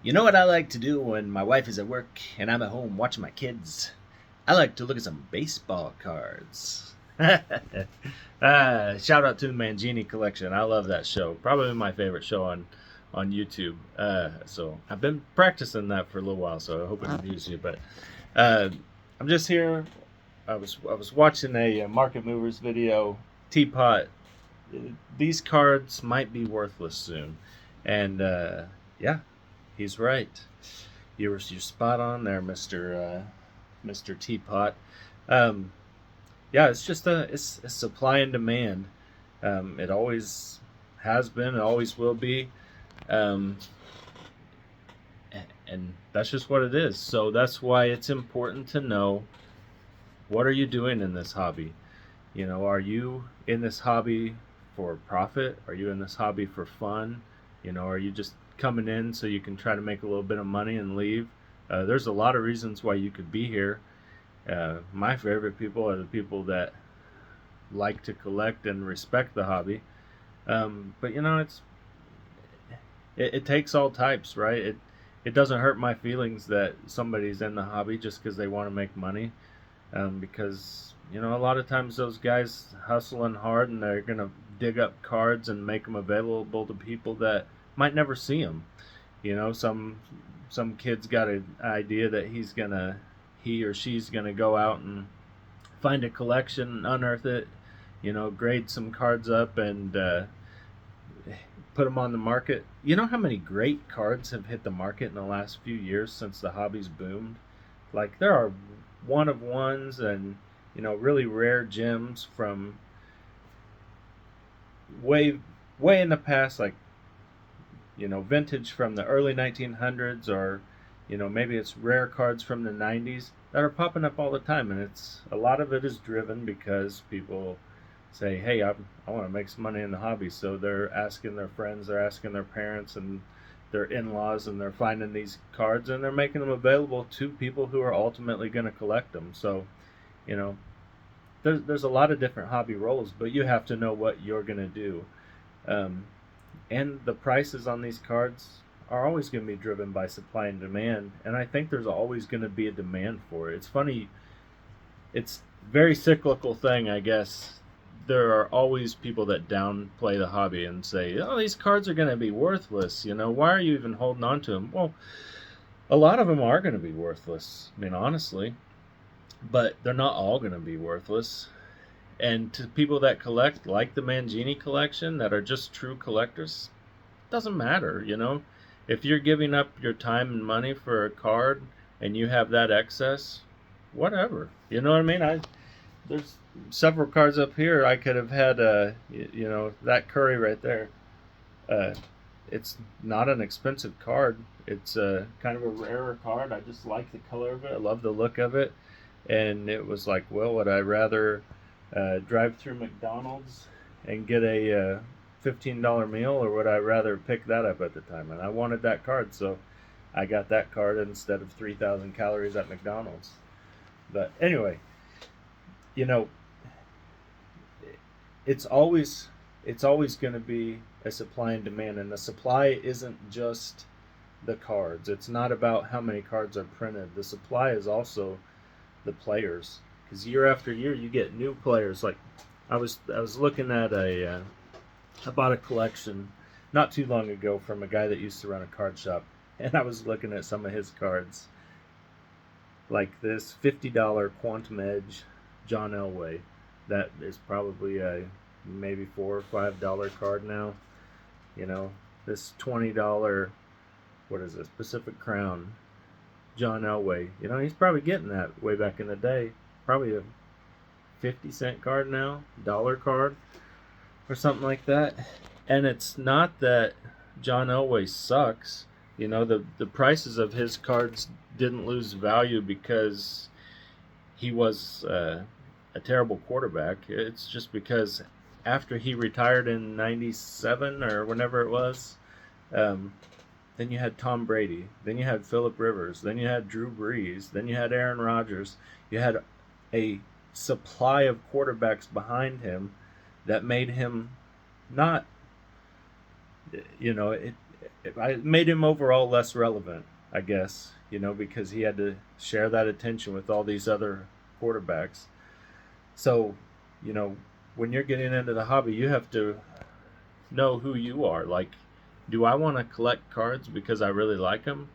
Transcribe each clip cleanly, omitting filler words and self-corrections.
You know what I like to do when my wife is at work and I'm at home watching my kids? I like to look at some baseball cards. Shout out to the Mangini collection. I love that show. Probably my favorite show on YouTube. So I've been practicing that for a little while, so I hope it amuses you. But uh, I'm just here. I was watching a Market Movers video. Teapot. These cards might be worthless soon, and yeah, he's right. You're spot on there, Mister Teapot. Um, yeah, it's just it's a supply and demand. It always has been, it always will be, um, and that's just what it is. So that's why it's important to know, what are you doing in this hobby. Are you in this hobby for profit? Are you in this hobby for fun? Are you just coming in so you can try to make a little bit of money and leave? There's a lot of reasons why you could be here. My favorite people are the people that like to collect and respect the hobby. But it takes all types, right? It doesn't hurt my feelings that somebody's in the hobby just because they want to make money. Because a lot of times those guys hustling hard and they're gonna dig up cards and make them available to people that might never see them. Some kid's got an idea that he or she's gonna go out and find a collection, unearth it, grade some cards up and put them on the market. You know how many great cards have hit the market in the last few years since the hobby's boomed? Like, there are one of ones and really rare gems from way way in the past, like vintage from the early 1900s, or maybe it's rare cards from the 90s that are popping up all the time. And it's a lot of it is driven because people say, hey, I want to make some money in the hobby, so they're asking their friends, they're asking their parents and their in-laws, and they're finding these cards and they're making them available to people who are ultimately going to collect them. So you know there's a lot of different hobby roles, but you have to know what you're going to do. um, and the prices on these cards are always going to be driven by supply and demand, and I think there's always going to be a demand for it. It's funny, it's a very cyclical thing, I guess. There are always people that downplay the hobby and say, oh, these cards are going to be worthless, why are you even holding on to them? Well, a lot of them are going to be worthless, I mean, honestly, but they're not all going to be worthless. And to people that collect, like the Mangini collection, that are just true collectors, doesn't matter. If you're giving up your time and money for a card and you have that excess, whatever. You know what I mean? There's several cards up here. I could have had that Curry right there. uh it's not an expensive card. It's a kind of a rarer card. I just like the color of it, I love the look of it. And it was like, well, would I rather drive through McDonald's and get a $15 meal, or would I rather pick that up at the time? And I wanted that card, so I got that card instead of 3,000 calories at McDonald's. But anyway, you know, it's always it's always going to be a supply and demand, and the supply isn't just the cards. It's not about how many cards are printed. The supply is also the players, because year after year you get new players. Like, I was looking at I bought a collection not too long ago from a guy that used to run a card shop, and I was looking at some of his cards, like this $50 Quantum Edge John Elway. That is probably a maybe $4 or $5 card now. You know, this $20, what is this, Pacific Crown John Elway. He's probably getting that way back in the day. Probably a 50-cent card now, dollar card, or something like that. And it's not that John Elway sucks. The prices of his cards didn't lose value because he was a terrible quarterback. It's just because after he retired in '97 or whenever it was, um, then you had Tom Brady, then you had Philip Rivers, then you had Drew Brees, then you had Aaron Rodgers. You had a supply of quarterbacks behind him that made him not, you know, it. I made him overall less relevant, I guess, because he had to share that attention with all these other quarterbacks. So, you know, when you're getting into the hobby, you have to know who you are. Like, do I want to collect cards because I really like them?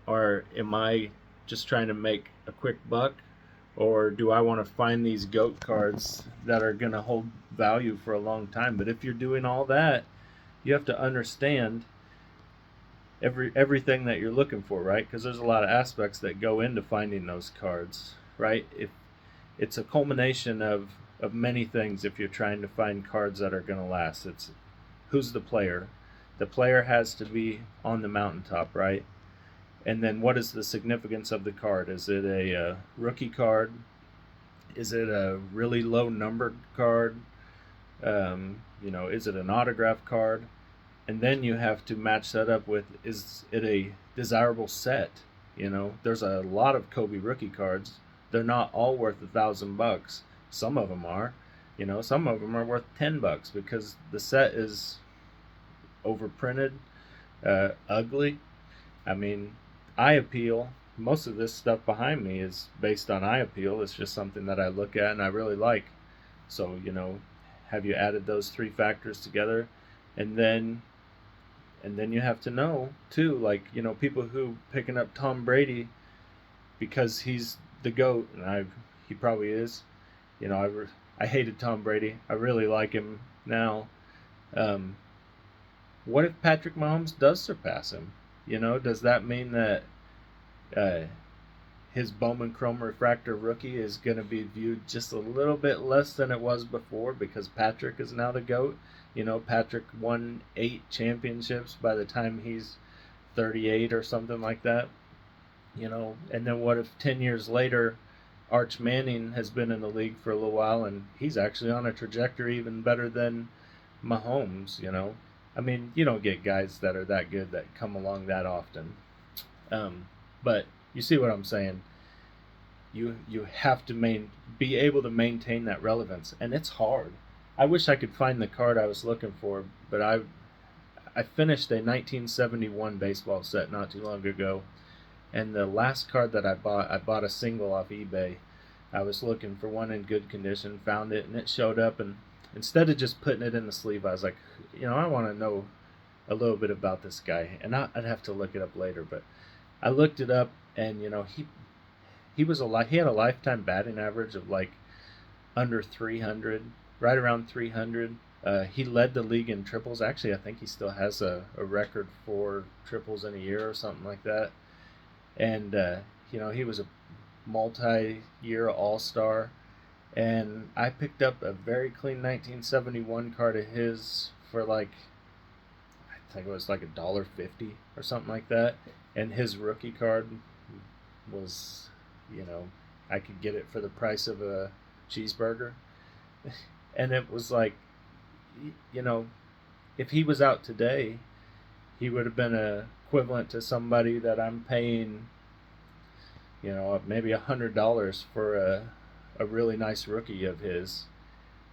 Or am I just trying to make a quick buck? Or do I want to find these GOAT cards that are going to hold value for a long time? But if you're doing all that, you have to understand everything that you're looking for, right? Because there's a lot of aspects that go into finding those cards, right? If it's a culmination of many things. If you're trying to find cards that are going to last, it's who's the player. The player has to be on the mountaintop, right? And then what is the significance of the card? Is it a rookie card? Is it a really low numbered card? Is it an autograph card? And then you have to match that up with, is it a desirable set? There's a lot of Kobe rookie cards. They're not all worth $1,000. Some of them are. Some of them are worth $10 because the set is overprinted, ugly. I mean, eye appeal. Most of this stuff behind me is based on eye appeal. It's just something that I look at and I really like. So, have you added those three factors together? And then you have to know too, like, people who picking up Tom Brady because he's the GOAT, and he probably is. I hated Tom Brady. I really like him now. What if Patrick Mahomes does surpass him? Does that mean that uh, his Bowman Chrome Refractor rookie is going to be viewed just a little bit less than it was before because Patrick is now the GOAT? Patrick won 8 championships by the time he's 38 or something like that. And then what if 10 years later, Arch Manning has been in the league for a little while and he's actually on a trajectory even better than Mahomes? I mean, you don't get guys that are that good that come along that often. But you see what I'm saying. You have to be able to maintain that relevance, and it's hard. I wish I could find the card I was looking for, but I finished a 1971 baseball set not too long ago, and the last card that I bought a single off eBay. I was looking for one in good condition, found it, and it showed up, and instead of just putting it in the sleeve, I was like, I want to know a little bit about this guy, and I'd have to look it up later, but I looked it up, and he had a lifetime batting average of like under 300, right around 300. He led the league in triples. Actually, I think he still has a record for triples in a year or something like that. And he was a multi-year All-Star. And I picked up a very clean 1971 card of his for like, I think it was like $1.50 or something like that. And his rookie card was, I could get it for the price of a cheeseburger. And it was like, if he was out today, he would have been equivalent to somebody that I'm paying, maybe $100 for a really nice rookie of his.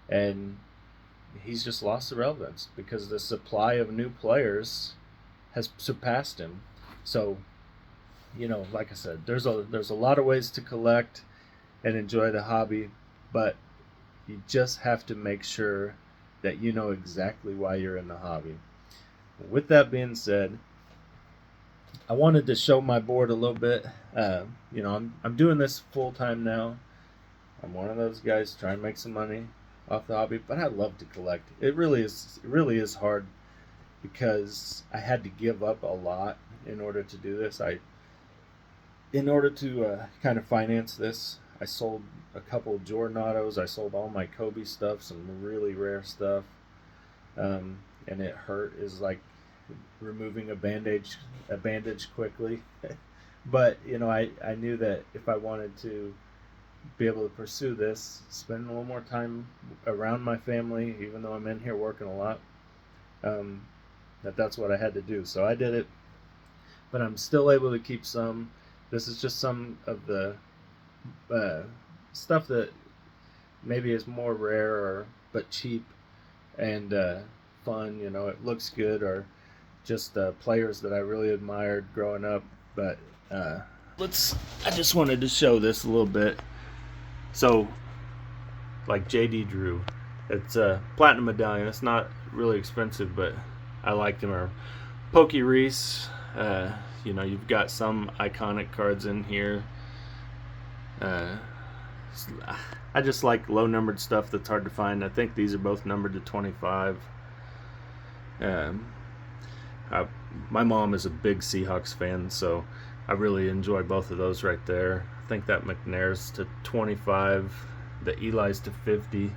And he's just lost the relevance because the supply of new players has surpassed him. So, like I said, there's a lot of ways to collect and enjoy the hobby, but you just have to make sure that you know exactly why you're in the hobby. With that being said, I wanted to show my board a little bit. I'm doing this full time now. I'm one of those guys trying to make some money off the hobby, but I love to collect. It really is hard because I had to give up a lot in order to do this. In order to kind of finance this, I sold a couple of Jordan autos. I sold all my Kobe stuff, some really rare stuff, and it hurt. Is like removing a bandage quickly. But I knew that if I wanted to be able to pursue this, spend a little more time around my family, even though I'm in here working a lot, that's what I had to do. So I did it, but I'm still able to keep some. This is just some of the stuff that maybe is more rare but cheap and fun. It looks good, or just players that I really admired growing up. But I just wanted to show this a little bit. So, like J.D. Drew, it's a platinum medallion. It's not really expensive, but I liked him. Or Pokey Reese. You know, you've got some iconic cards in here. I just like low numbered stuff that's hard to find. I think these are both numbered to 25. My mom is a big Seahawks fan, so I really enjoy both of those right there. I think that McNair's to 25, the Eli's to 50.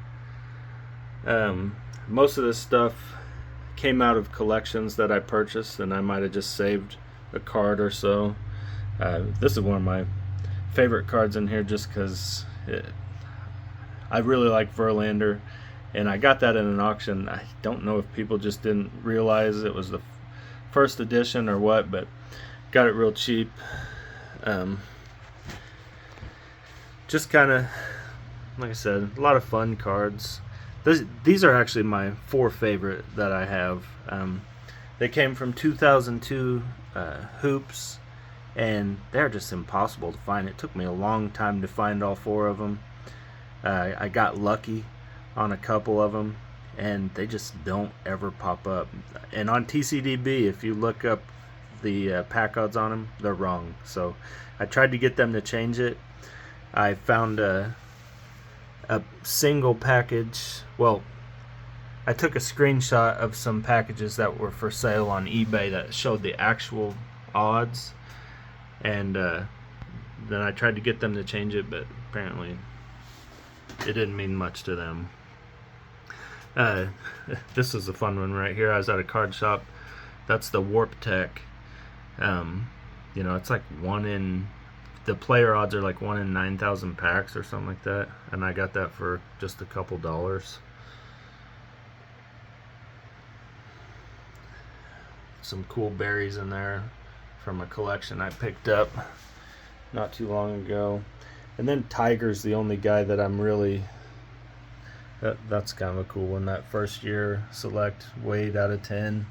Most of this stuff came out of collections that I purchased, and I might have just saved a card or so. This is one of my favorite cards in here just because I really like Verlander, and I got that in an auction. I don't know if people just didn't realize it was the first edition or what, but got it real cheap. Just kind of, like I said, a lot of fun cards. These are actually my 4 favorite that I have. They came from 2002 Hoops, and they're just impossible to find. It took me a long time to find all 4 of them. I got lucky on a couple of them, and they just don't ever pop up. And on TCDB, if you look up the pack odds on them, they're wrong. So I tried to get them to change it. I found a single package. Well, I took a screenshot of some packages that were for sale on eBay that showed the actual odds, and then I tried to get them to change it, but apparently it didn't mean much to them. This is a fun one right here. I was at a card shop. That's the Warp Tech. You know, it's like the player odds are like 1 in 9,000 packs or something like that, and I got that for just a couple dollars. Some cool berries in there from a collection I picked up not too long ago. And then Tiger's the only guy that I'm really... That's kind of a cool one. That first year select, Wade out of 10.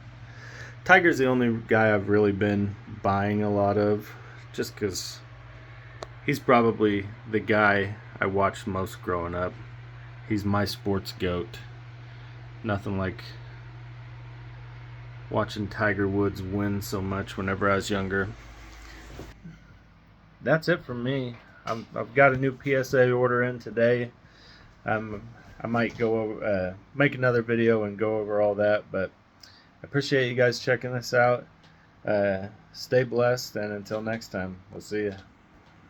Tiger's the only guy I've really been buying a lot of, just because he's probably the guy I watched most growing up. He's my sports goat. Nothing like watching Tiger Woods win so much whenever I was younger. That's it from me. I've got a new PSA order in today. I might go over, make another video and go over all that, but I appreciate you guys checking this out. Stay blessed, and until next time, we'll see you.